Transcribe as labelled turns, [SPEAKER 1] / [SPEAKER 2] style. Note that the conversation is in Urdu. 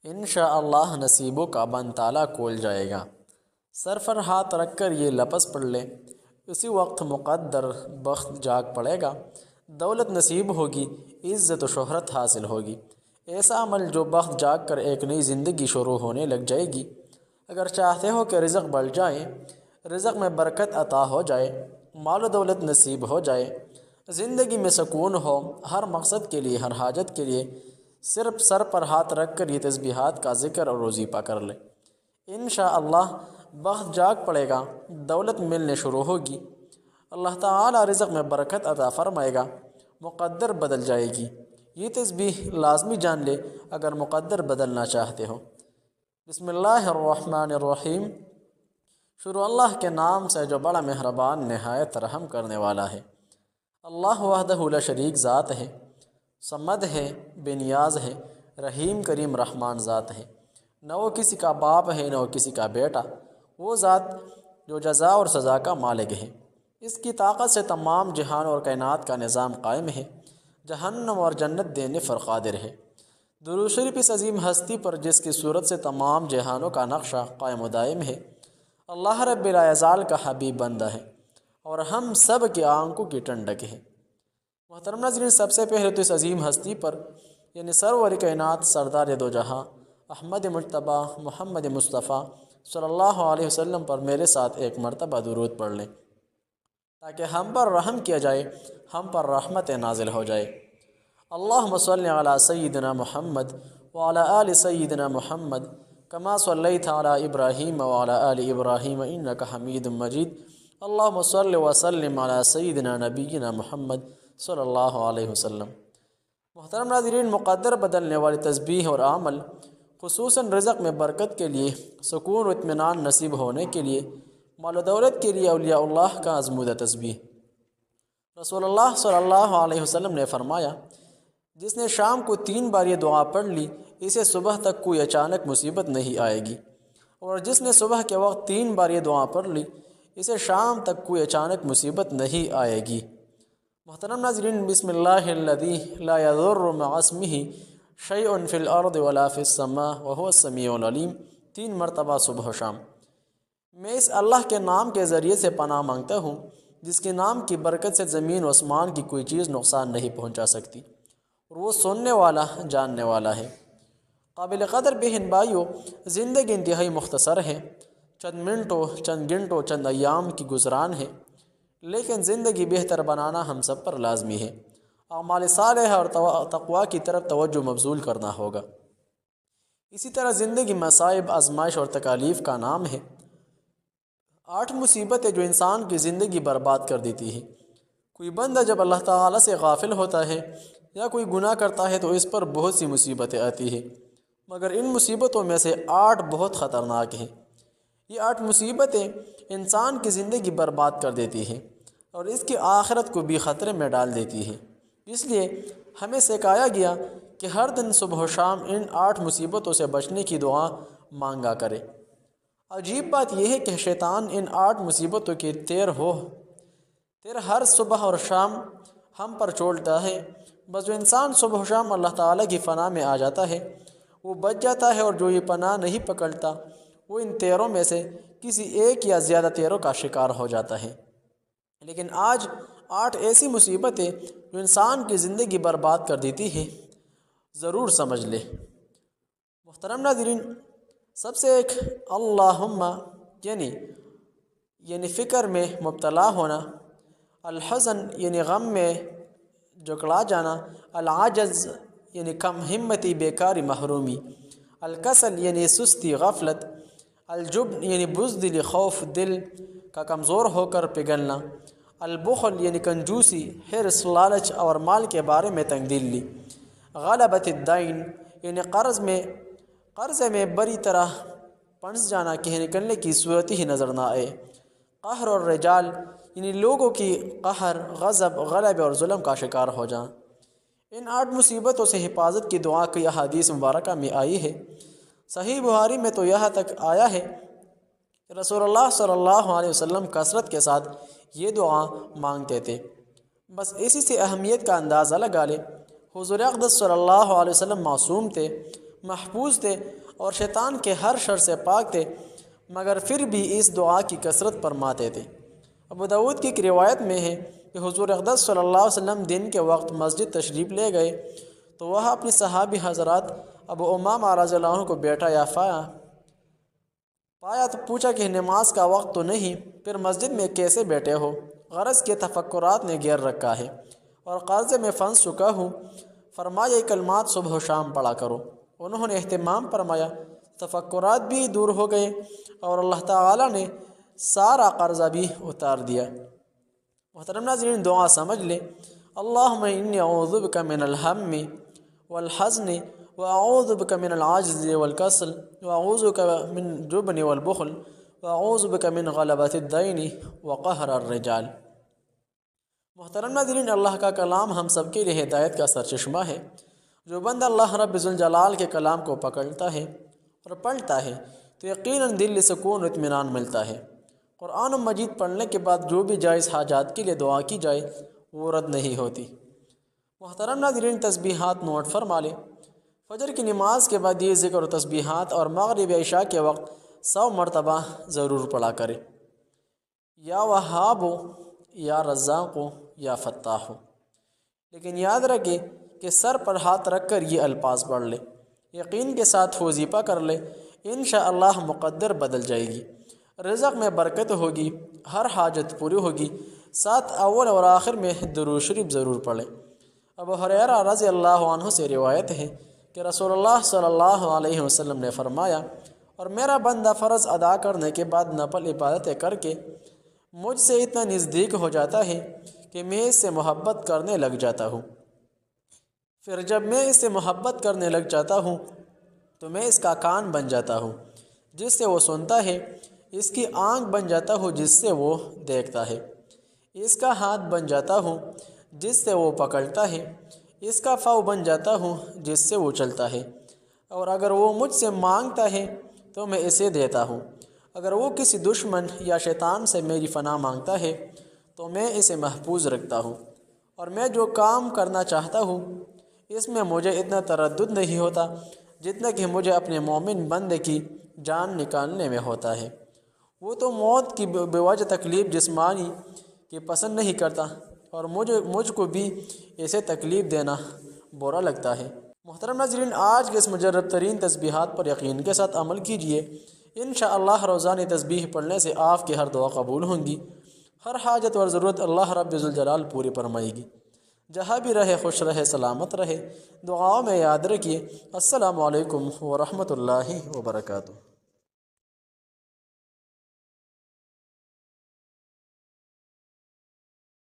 [SPEAKER 1] انشاءاللہ نصیبوں کا بند تالا کھول جائے گا۔ سر پر ہاتھ رکھ کر یہ لفظ پڑھ لے، اسی وقت مقدر بخت جاگ پڑے گا، دولت نصیب ہوگی، عزت و شہرت حاصل ہوگی، ایسا عمل جو بخت جاگ کر ایک نئی زندگی شروع ہونے لگ جائے گی۔ اگر چاہتے ہو کہ رزق بڑھ جائے، رزق میں برکت عطا ہو جائے، مال و دولت نصیب ہو جائے، زندگی میں سکون ہو، ہر مقصد کے لیے، ہر حاجت کے لیے صرف سر پر ہاتھ رکھ کر یہ تسبیحات کا ذکر اور وظیفہ کر لے۔ انشاءاللہ بخت جاگ پڑے گا، دولت ملنے شروع ہوگی، اللہ تعالی رزق میں برکت عطا فرمائے گا، مقدر بدل جائے گی۔ یہ تسبیح لازمی جان لے اگر مقدر بدلنا چاہتے ہو۔ بسم اللہ الرحمن الرحیم۔ شروع اللہ کے نام سے جو بڑا مہربان نہایت رحم کرنے والا ہے۔ اللہ وحدہ لا شریک ذات ہے، صمد ہے، بے نیاز ہے، رحیم کریم رحمان ذات ہے، نہ وہ کسی کا باپ ہے نہ وہ کسی کا بیٹا، وہ ذات جو جزا اور سزا کا مالک ہے۔ اس کی طاقت سے تمام جہان اور کائنات کا نظام قائم ہے، جہنم اور جنت دینے پر قادر ہے۔ درود شریف اس عظیم ہستی پر جس کی صورت سے تمام جہانوں کا نقشہ قائم و دائم ہے، اللہ رب العزال کا حبیب بندہ ہے اور ہم سب کی آنکھوں کی ٹھنڈک ہے۔ محترم ناظرین، سب سے پہلے تو اس عظیم ہستی پر یعنی سرور کائنات سردار دو جہاں احمد مجتبیٰ محمد مصطفیٰ صلی اللہ علیہ وسلم پر میرے ساتھ ایک مرتبہ درود پڑھ لیں تاکہ ہم پر رحم کیا جائے، ہم پر رحمت نازل ہو جائے۔ اللہم صلی علی سیدنا محمد وعلی آل سیدنا محمد کما صلیت علی ابراہیم وعلی آل ابراہیم انک حمید مجید۔ اللہم صلی وسلم علی سیدنا نبینا محمد صلی اللہ علیہ وسلم۔ محترم ناظرین، مقدر بدلنے والی تسبیح اور عمل خصوصاً رزق میں برکت کے لیے، سکون و اطمینان نصیب ہونے کے لیے، مال و دولت کے لیے اولیاء اللہ کا آزمودہ تسبیح۔ رسول اللہ صلی اللہ علیہ وسلم نے فرمایا، جس نے شام کو 3 بار یہ دعا پڑھ لی اسے صبح تک کوئی اچانک مصیبت نہیں آئے گی، اور جس نے صبح کے وقت 3 بار یہ دعا پڑھ لی اسے شام تک کوئی اچانک مصیبت نہیں آئے گی۔ محترم ناظرین، بسم اللہ الذی لا یضر مع اسمہ شیء فی الارض ولا فی السماء وهو السمیع العلیم 3 مرتبہ صبح و شام۔ میں اس اللہ کے نام کے ذریعے سے پناہ مانگتا ہوں جس کے نام کی برکت سے زمین و آسمان کی کوئی چیز نقصان نہیں پہنچا سکتی، اور وہ سننے والا جاننے والا ہے۔ قابل قدر بہن بھائیو، زندگی انتہائی مختصر ہے، چند منٹوں، چند گھنٹوں، چند ایام کی گزران ہے، لیکن زندگی بہتر بنانا ہم سب پر لازمی ہے۔ اعمال صالحہ اور تقویٰ کی طرف توجہ مبذول کرنا ہوگا۔ اسی طرح زندگی مصائب، آزمائش اور تکالیف کا نام ہے۔ 8 مصیبتیں جو انسان کی زندگی برباد کر دیتی ہے۔ کوئی بندہ جب اللہ تعالیٰ سے غافل ہوتا ہے یا کوئی گناہ کرتا ہے تو اس پر بہت سی مصیبتیں آتی ہیں، مگر ان مصیبتوں میں سے 8 بہت خطرناک ہیں۔ یہ 8 مصیبتیں انسان کی زندگی برباد کر دیتی ہیں اور اس کی آخرت کو بھی خطرے میں ڈال دیتی ہے۔ اس لیے ہمیں سکھایا گیا کہ ہر دن صبح و شام ان 8 مصیبتوں سے بچنے کی دعا مانگا کرے۔ عجیب بات یہ ہے کہ شیطان ان 8 مصیبتوں کی تیر ہر صبح اور شام ہم پر چھوڑتا ہے، بس جو انسان صبح و شام اللہ تعالیٰ کی پناہ میں آ جاتا ہے وہ بچ جاتا ہے، اور جو یہ پناہ نہیں پکڑتا وہ ان تیروں میں سے کسی ایک یا زیادہ تیروں کا شکار ہو جاتا ہے۔ لیکن آج 8 ایسی مصیبتیں جو انسان کی زندگی برباد کر دیتی ہے، ضرور سمجھ لے۔ محترم ناظرین، سب سے ایک اللہم یعنی فکر میں مبتلا ہونا، الحزن یعنی غم میں جکڑا جانا، العجز یعنی کم ہمتی، بیکاری، محرومی، الکسل یعنی سستی، غفلت، الجبن یعنی بزدلی، خوف، دل کا کمزور ہو کر پگھلنا، البخل یعنی کنجوسی، حرص، لالچ اور مال کے بارے میں تنگ دلی، غلبۃ الدین یعنی قرضے میں بری طرح پھنس جانا کہ نکلنے کی صورت ہی نظر نہ آئے، قہر اور رجال یعنی لوگوں کی قہر، غضب، غلبے اور ظلم کا شکار ہو جانا۔ ان 8 مصیبتوں سے حفاظت کی دعا کی احادیث مبارکہ میں آئی ہے۔ صحیح بخاری میں تو یہاں تک آیا ہے کہ رسول اللہ صلی اللہ علیہ وسلم کثرت کے ساتھ یہ دعا مانگتے تھے۔ بس اسی سے اہمیت کا اندازہ لگا لے۔ حضور اقدس صلی اللہ علیہ وسلم معصوم تھے، محفوظ تھے اور شیطان کے ہر شر سے پاک تھے، مگر پھر بھی اس دعا کی کثرت فرماتے تھے۔ ابو داود کی ایک روایت میں ہے کہ حضور اقدس صلی اللہ علیہ وسلم دن کے وقت مسجد تشریف لے گئے تو وہاں اپنی صحابی حضرات ابو امامہ رضی اللہ عنہ کو بیٹھا یا پایا تو پوچھا کہ نماز کا وقت تو نہیں، پھر مسجد میں کیسے بیٹھے ہو؟ غرض کے تفکرات نے گھیر رکھا ہے اور قرضے میں پھنس چکا ہوں۔ فرمایا یہ کلمات صبح و شام پڑھا کرو۔ انہوں نے اہتمام فرمایا، تفکرات بھی دور ہو گئے اور اللہ تعالیٰ نے سارا قرضہ بھی اتار دیا۔ محترم ناظرین، دعا سمجھ لیں۔ اللہم انی اعوذ بک من الہم والحزن واعوذ بک من العجز والکسل واعوذ بک من الجبن والبخل واعوذ بک من غلبۃ الدین وقہر الرجال۔ محترم ناظرین، اللہ کا کلام ہم سب کے لیے ہدایت کا سرچشمہ ہے۔ جو بندہ اللہ رب ذوالجلال کے کلام کو پکڑتا ہے اور پڑھتا ہے تو یقیناً دل سکون و اطمینان ملتا ہے۔ قرآن مجید پڑھنے کے بعد جو بھی جائز حاجات کے لیے دعا کی جائے وہ رد نہیں ہوتی۔ محترم ناظرین، تسبیحات نوٹ فرما لیں۔ فجر کی نماز کے بعد یہ ذکر و تسبیحات اور مغرب عشاء کے وقت 100 مرتبہ ضرور پڑھا کرے۔ یا وہاب ہو، یا رزاق ہو، یا فتاح ہو۔ لیکن یاد رکھے کہ سر پر ہاتھ رکھ کر یہ الفاظ پڑھ لے، یقین کے ساتھ وظیفہ کر لے، انشاءاللہ مقدر بدل جائے گی، رزق میں برکت ہوگی، ہر حاجت پوری ہوگی۔ ساتھ اول اور آخر میں درود شریف ضرور پڑھیں۔ ابو ہریرہ رضی اللہ عنہ سے روایت ہے کہ رسول اللہ صلی اللہ علیہ وسلم نے فرمایا، اور میرا بندہ فرض ادا کرنے کے بعد نفل عبادتیں کر کے مجھ سے اتنا نزدیک ہو جاتا ہے کہ میں اس سے محبت کرنے لگ جاتا ہوں۔ پھر جب میں اس سے محبت کرنے لگ جاتا ہوں تو میں اس کا کان بن جاتا ہوں جس سے وہ سنتا ہے، اس کی آنکھ بن جاتا ہوں جس سے وہ دیکھتا ہے، اس کا ہاتھ بن جاتا ہوں جس سے وہ پکڑتا ہے، اس کا پاؤں بن جاتا ہوں جس سے وہ چلتا ہے، اور اگر وہ مجھ سے مانگتا ہے تو میں اسے دیتا ہوں، اگر وہ کسی دشمن یا شیطان سے میری پناہ مانگتا ہے تو میں اسے محفوظ رکھتا ہوں، اور میں جو کام کرنا چاہتا ہوں اس میں مجھے اتنا تردد نہیں ہوتا جتنا کہ مجھے اپنے مومن بندے کی جان نکالنے میں ہوتا ہے۔ وہ تو موت کی بے وجہ تکلیف جسمانی کی پسند نہیں کرتا، اور مجھ کو بھی اسے تکلیف دینا برا لگتا ہے۔ محترم ناظرین، آج کے اس مجرب ترین تسبیحات پر یقین کے ساتھ عمل کیجیے۔ انشاءاللہ روزانہ تسبیح پڑھنے سے آپ کی ہر دعا قبول ہوں گی، ہر حاجت اور ضرورت اللہ رب ذوالجلال پوری فرمائے گی۔ جہاں بھی رہے خوش رہے، سلامت رہے، دعاؤں میں یاد رکھیے۔ السلام علیکم ورحمۃ اللہ وبرکاتہ۔